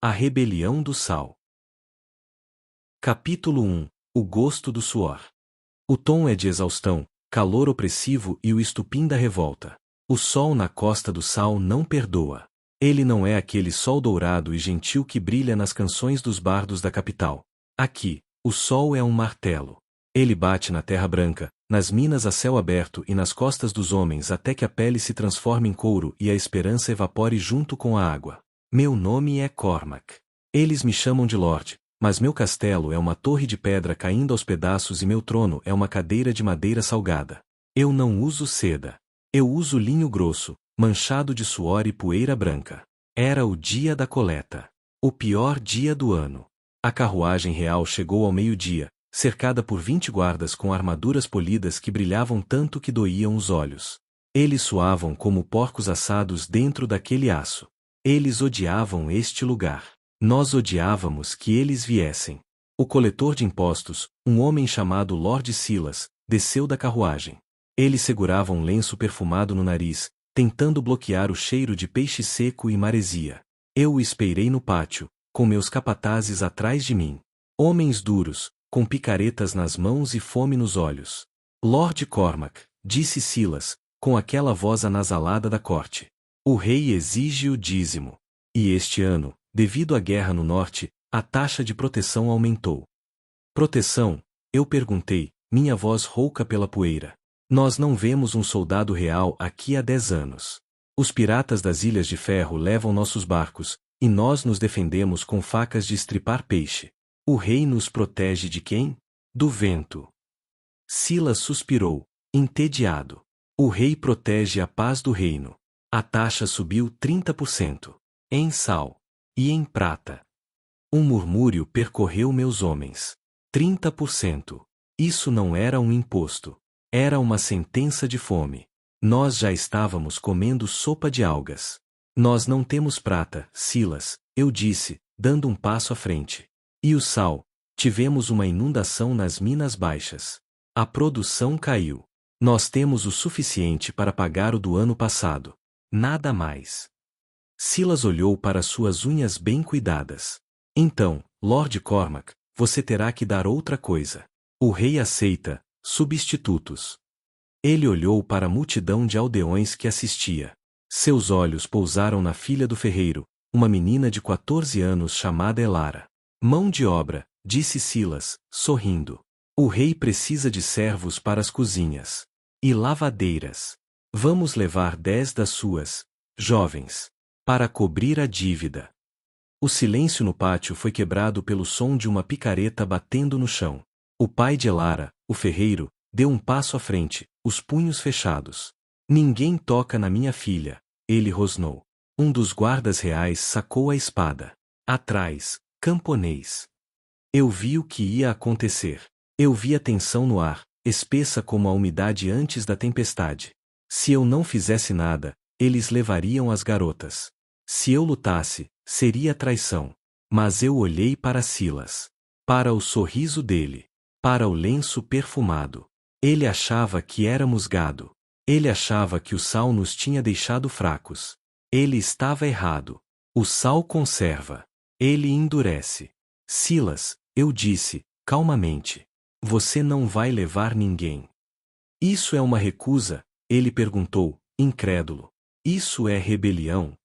A rebelião do sal. Capítulo 1. O gosto do suor. O tom é de exaustão, calor opressivo e o estupim da revolta. O sol na costa do sal não perdoa. Ele não é aquele sol dourado e gentil que brilha nas canções dos bardos da capital. Aqui, o sol é um martelo. Ele bate na terra branca, nas minas a céu aberto e nas costas dos homens até que a pele se transforme em couro e a esperança evapore junto com a água. Meu nome é Cormac. Eles me chamam de Lorde, mas meu castelo é uma torre de pedra caindo aos pedaços e meu trono é uma cadeira de madeira salgada. Eu não uso seda. Eu uso linho grosso, manchado de suor e poeira branca. Era o dia da coleta. O pior dia do ano. A carruagem real chegou ao meio-dia, cercada por 20 guardas com armaduras polidas que brilhavam tanto que doíam os olhos. Eles suavam como porcos assados dentro daquele aço. Eles odiavam este lugar. Nós odiávamos que eles viessem. O coletor de impostos, um homem chamado Lord Silas, desceu da carruagem. Ele segurava um lenço perfumado no nariz, tentando bloquear o cheiro de peixe seco e maresia. Eu o esperei no pátio, com meus capatazes atrás de mim. Homens duros, com picaretas nas mãos e fome nos olhos. Lord Cormac, disse Silas, com aquela voz anasalada da corte. O rei exige o dízimo. E este ano, devido à guerra no norte, a taxa de proteção aumentou. Proteção? Eu perguntei, minha voz rouca pela poeira. Nós não vemos um soldado real aqui há 10 anos. Os piratas das Ilhas de Ferro levam nossos barcos, e nós nos defendemos com facas de estripar peixe. O rei nos protege de quem? Do vento. Silas suspirou, entediado. O rei protege a paz do reino. A taxa subiu 30%. Em sal. E em prata. Um murmúrio percorreu meus homens. 30%. Isso não era um imposto. Era uma sentença de fome. Nós já estávamos comendo sopa de algas. Nós não temos prata, Silas, eu disse, dando um passo à frente. E o sal? Tivemos uma inundação nas minas baixas. A produção caiu. Nós temos o suficiente para pagar o do ano passado. Nada mais. Silas olhou para suas unhas bem cuidadas. Então, Lord Cormac, você terá que dar outra coisa. O rei aceita substitutos. Ele olhou para a multidão de aldeões que assistia. Seus olhos pousaram na filha do ferreiro, uma menina de 14 anos chamada Elara. Mão de obra, disse Silas, sorrindo. O rei precisa de servos para as cozinhas. E lavadeiras. Vamos levar 10 das suas, jovens, para cobrir a dívida. O silêncio no pátio foi quebrado pelo som de uma picareta batendo no chão. O pai de Elara, o ferreiro, deu um passo à frente, os punhos fechados. Ninguém toca na minha filha, ele rosnou. Um dos guardas reais sacou a espada. Atrás, camponês. Eu vi o que ia acontecer. Eu vi a tensão no ar, espessa como a umidade antes da tempestade. Se eu não fizesse nada, eles levariam as garotas. Se eu lutasse, seria traição. Mas eu olhei para Silas. Para o sorriso dele. Para o lenço perfumado. Ele achava que éramos gado. Ele achava que o sal nos tinha deixado fracos. Ele estava errado. O sal conserva. Ele endurece. Silas, eu disse, calmamente. Você não vai levar ninguém. Isso é uma recusa? Ele perguntou, incrédulo. Isso é rebelião?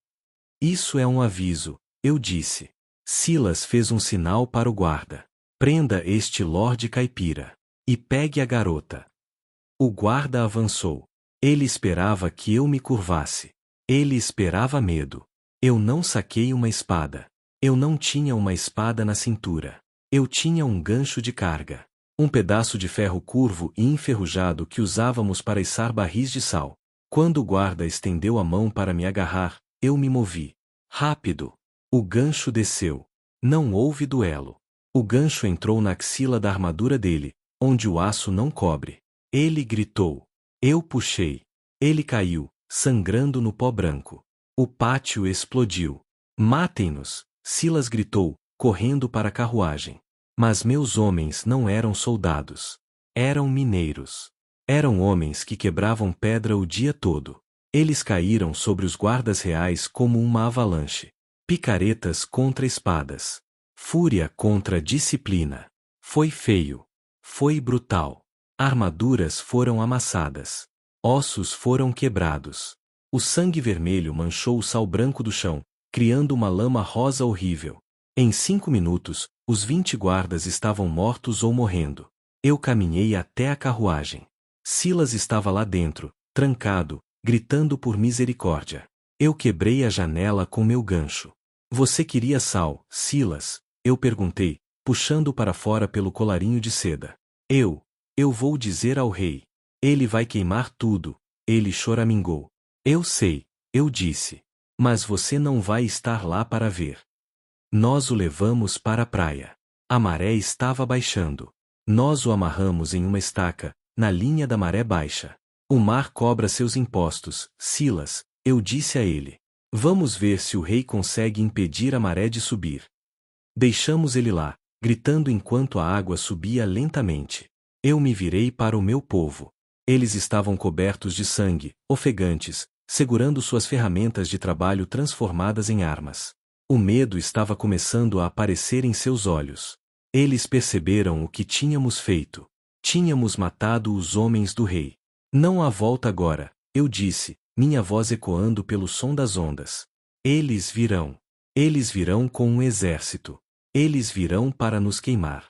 Isso é um aviso, eu disse. Silas fez um sinal para o guarda. Prenda este Lorde Caipira. E pegue a garota. O guarda avançou. Ele esperava que eu me curvasse. Ele esperava medo. Eu não saquei uma espada. Eu não tinha uma espada na cintura. Eu tinha um gancho de carga. Um pedaço de ferro curvo e enferrujado que usávamos para içar barris de sal. Quando o guarda estendeu a mão para me agarrar, eu me movi. Rápido. O gancho desceu. Não houve duelo. O gancho entrou na axila da armadura dele, onde o aço não cobre. Ele gritou. Eu puxei. Ele caiu, sangrando no pó branco. O pátio explodiu. Matem-nos, Silas gritou, correndo para a carruagem. Mas meus homens não eram soldados. Eram mineiros. Eram homens que quebravam pedra o dia todo. Eles caíram sobre os guardas reais como uma avalanche. Picaretas contra espadas. Fúria contra disciplina. Foi feio. Foi brutal. Armaduras foram amassadas. Ossos foram quebrados. O sangue vermelho manchou o sal branco do chão, criando uma lama rosa horrível. Em 5 minutos, os 20 guardas estavam mortos ou morrendo. Eu caminhei até a carruagem. Silas estava lá dentro, trancado, gritando por misericórdia. Eu quebrei a janela com meu gancho. Você queria sal, Silas? Eu perguntei, puxando para fora pelo colarinho de seda. Eu vou dizer ao rei. Ele vai queimar tudo. Ele choramingou. Eu sei, eu disse. Mas você não vai estar lá para ver. Nós o levamos para a praia. A maré estava baixando. Nós o amarramos em uma estaca, na linha da maré baixa. O mar cobra seus impostos, Silas, eu disse a ele. Vamos ver se o rei consegue impedir a maré de subir. Deixamos ele lá, gritando enquanto a água subia lentamente. Eu me virei para o meu povo. Eles estavam cobertos de sangue, ofegantes, segurando suas ferramentas de trabalho transformadas em armas. O medo estava começando a aparecer em seus olhos. Eles perceberam o que tínhamos feito. Tínhamos matado os homens do rei. Não há volta agora, eu disse, minha voz ecoando pelo som das ondas. Eles virão. Eles virão com um exército. Eles virão para nos queimar.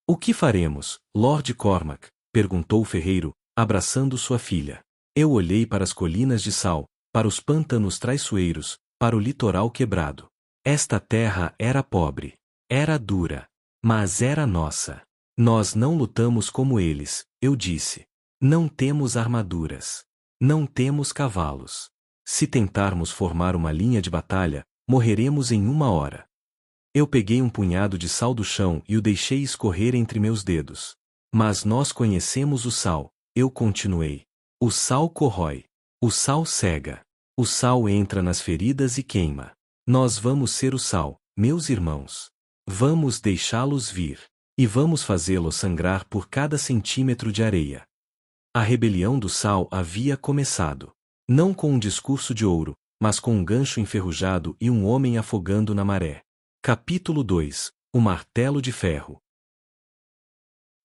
O que faremos, Lord Cormac? Perguntou o ferreiro, abraçando sua filha. Eu olhei para as colinas de sal, para os pântanos traiçoeiros, para o litoral quebrado. Esta terra era pobre. Era dura. Mas era nossa. Nós não lutamos como eles, eu disse. Não temos armaduras. Não temos cavalos. Se tentarmos formar uma linha de batalha, morreremos em 1 hora. Eu peguei um punhado de sal do chão e o deixei escorrer entre meus dedos. Mas nós conhecemos o sal, eu continuei. O sal corrói. O sal cega. O sal entra nas feridas e queima. Nós vamos ser o sal, meus irmãos. Vamos deixá-los vir. E vamos fazê-los sangrar por cada centímetro de areia. A rebelião do sal havia começado. Não com um discurso de ouro, mas com um gancho enferrujado e um homem afogando na maré. Capítulo 2 O martelo de ferro.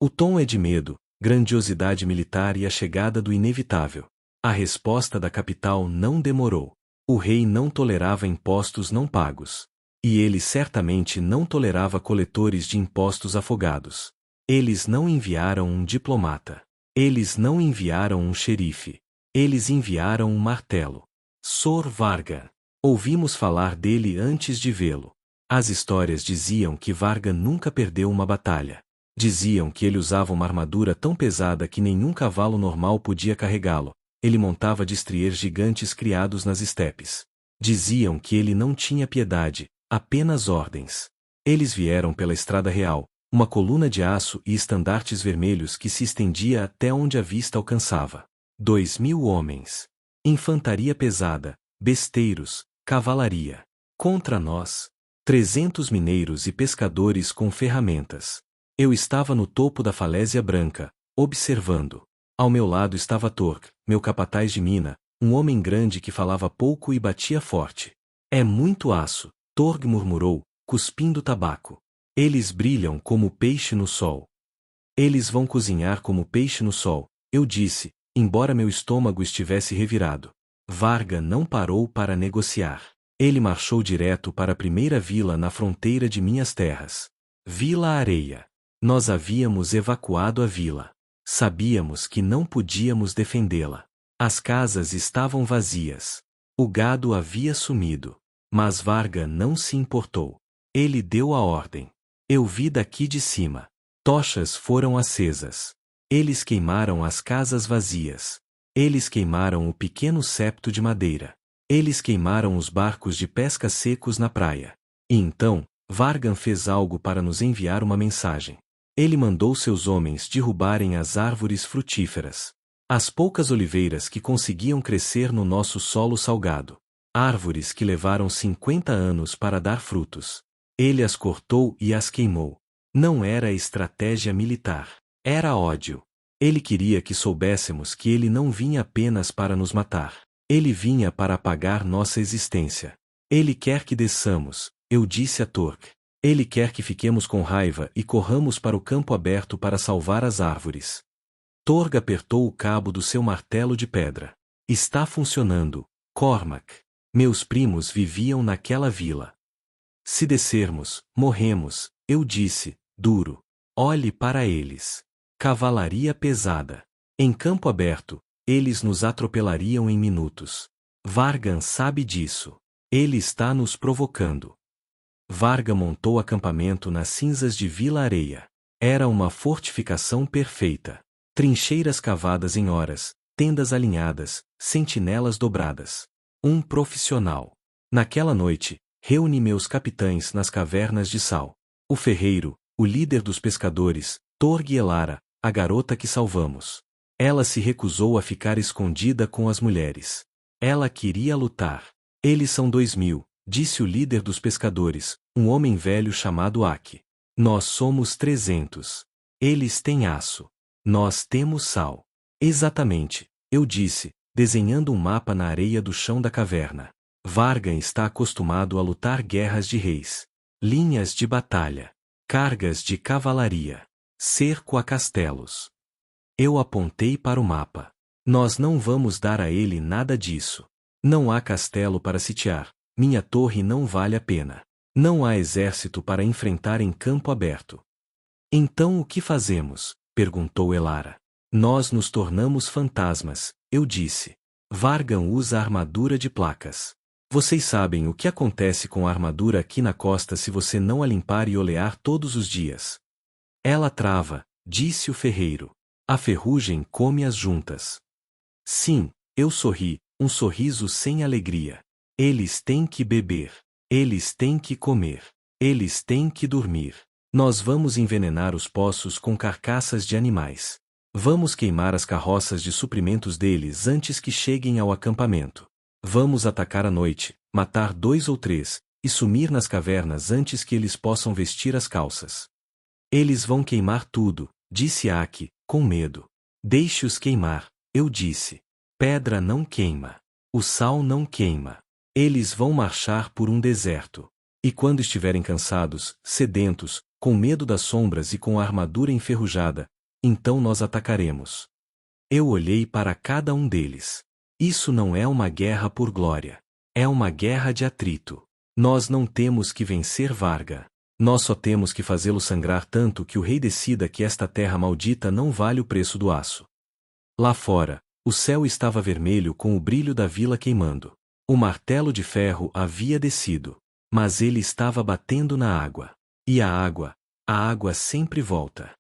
O tom é de medo, grandiosidade militar e a chegada do inevitável. A resposta da capital não demorou. O rei não tolerava impostos não pagos. E ele certamente não tolerava coletores de impostos afogados. Eles não enviaram um diplomata. Eles não enviaram um xerife. Eles enviaram um martelo. Sor Varga. Ouvimos falar dele antes de vê-lo. As histórias diziam que Varga nunca perdeu uma batalha. Diziam que ele usava uma armadura tão pesada que nenhum cavalo normal podia carregá-lo. Ele montava destriers gigantes criados nas estepes. Diziam que ele não tinha piedade, apenas ordens. Eles vieram pela estrada real, uma coluna de aço e estandartes vermelhos que se estendia até onde a vista alcançava. 2.000 homens. Infantaria pesada, besteiros, cavalaria. Contra nós, 300 mineiros e pescadores com ferramentas. Eu estava no topo da falésia branca, observando. Ao meu lado estava Torg, meu capataz de mina, um homem grande que falava pouco e batia forte. É muito aço, Torg murmurou, cuspindo tabaco. Eles brilham como peixe no sol. Eles vão cozinhar como peixe no sol, eu disse, embora meu estômago estivesse revirado. Varga não parou para negociar. Ele marchou direto para a primeira vila na fronteira de minhas terras. Vila Areia. Nós havíamos evacuado a vila. Sabíamos que não podíamos defendê-la. As casas estavam vazias. O gado havia sumido. Mas Varga não se importou. Ele deu a ordem. Eu vi daqui de cima. Tochas foram acesas. Eles queimaram as casas vazias. Eles queimaram o pequeno septo de madeira. Eles queimaram os barcos de pesca secos na praia. E então, Vargan fez algo para nos enviar uma mensagem. Ele mandou seus homens derrubarem as árvores frutíferas. As poucas oliveiras que conseguiam crescer no nosso solo salgado. Árvores que levaram 50 anos para dar frutos. Ele as cortou e as queimou. Não era estratégia militar. Era ódio. Ele queria que soubéssemos que ele não vinha apenas para nos matar. Ele vinha para apagar nossa existência. Ele quer que desçamos, eu disse a Torg. Ele quer que fiquemos com raiva e corramos para o campo aberto para salvar as árvores. Torg apertou o cabo do seu martelo de pedra. Está funcionando, Cormac. Meus primos viviam naquela vila. Se descermos, morremos, eu disse, duro. Olhe para eles. Cavalaria pesada. Em campo aberto, eles nos atropelariam em minutos. Vargan sabe disso. Ele está nos provocando. Varga montou acampamento nas cinzas de Vila Areia. Era uma fortificação perfeita. Trincheiras cavadas em horas, tendas alinhadas, sentinelas dobradas. Um profissional. Naquela noite, reuni meus capitães nas cavernas de Sal. O ferreiro, o líder dos pescadores, Torg e Elara, a garota que salvamos. Ela se recusou a ficar escondida com as mulheres. Ela queria lutar. Eles são 2000, disse o líder dos pescadores, um homem velho chamado Aki. Nós somos 300. Eles têm aço. Nós temos sal. Exatamente, eu disse, desenhando um mapa na areia do chão da caverna. Vargan está acostumado a lutar guerras de reis. Linhas de batalha. Cargas de cavalaria. Cerco a castelos. Eu apontei para o mapa. Nós não vamos dar a ele nada disso. Não há castelo para sitiar. Minha torre não vale a pena. Não há exército para enfrentar em campo aberto. Então o que fazemos? Perguntou Elara. Nós nos tornamos fantasmas, eu disse. Vargan usa armadura de placas. Vocês sabem o que acontece com a armadura aqui na costa se você não a limpar e olear todos os dias. Ela trava, disse o ferreiro. A ferrugem come as juntas. Sim, eu sorri, um sorriso sem alegria. Eles têm que beber. Eles têm que comer. Eles têm que dormir. Nós vamos envenenar os poços com carcaças de animais. Vamos queimar as carroças de suprimentos deles antes que cheguem ao acampamento. Vamos atacar à noite, matar 2 ou 3, e sumir nas cavernas antes que eles possam vestir as calças. Eles vão queimar tudo, disse Aki, com medo. Deixe-os queimar, eu disse. Pedra não queima. O sal não queima. Eles vão marchar por um deserto. E quando estiverem cansados, sedentos, com medo das sombras e com a armadura enferrujada, então nós atacaremos. Eu olhei para cada um deles. Isso não é uma guerra por glória. É uma guerra de atrito. Nós não temos que vencer Varga. Nós só temos que fazê-lo sangrar tanto que o rei decida que esta terra maldita não vale o preço do aço. Lá fora, o céu estava vermelho com o brilho da vila queimando. O martelo de ferro havia descido. Mas ele estava batendo na água. E a água sempre volta.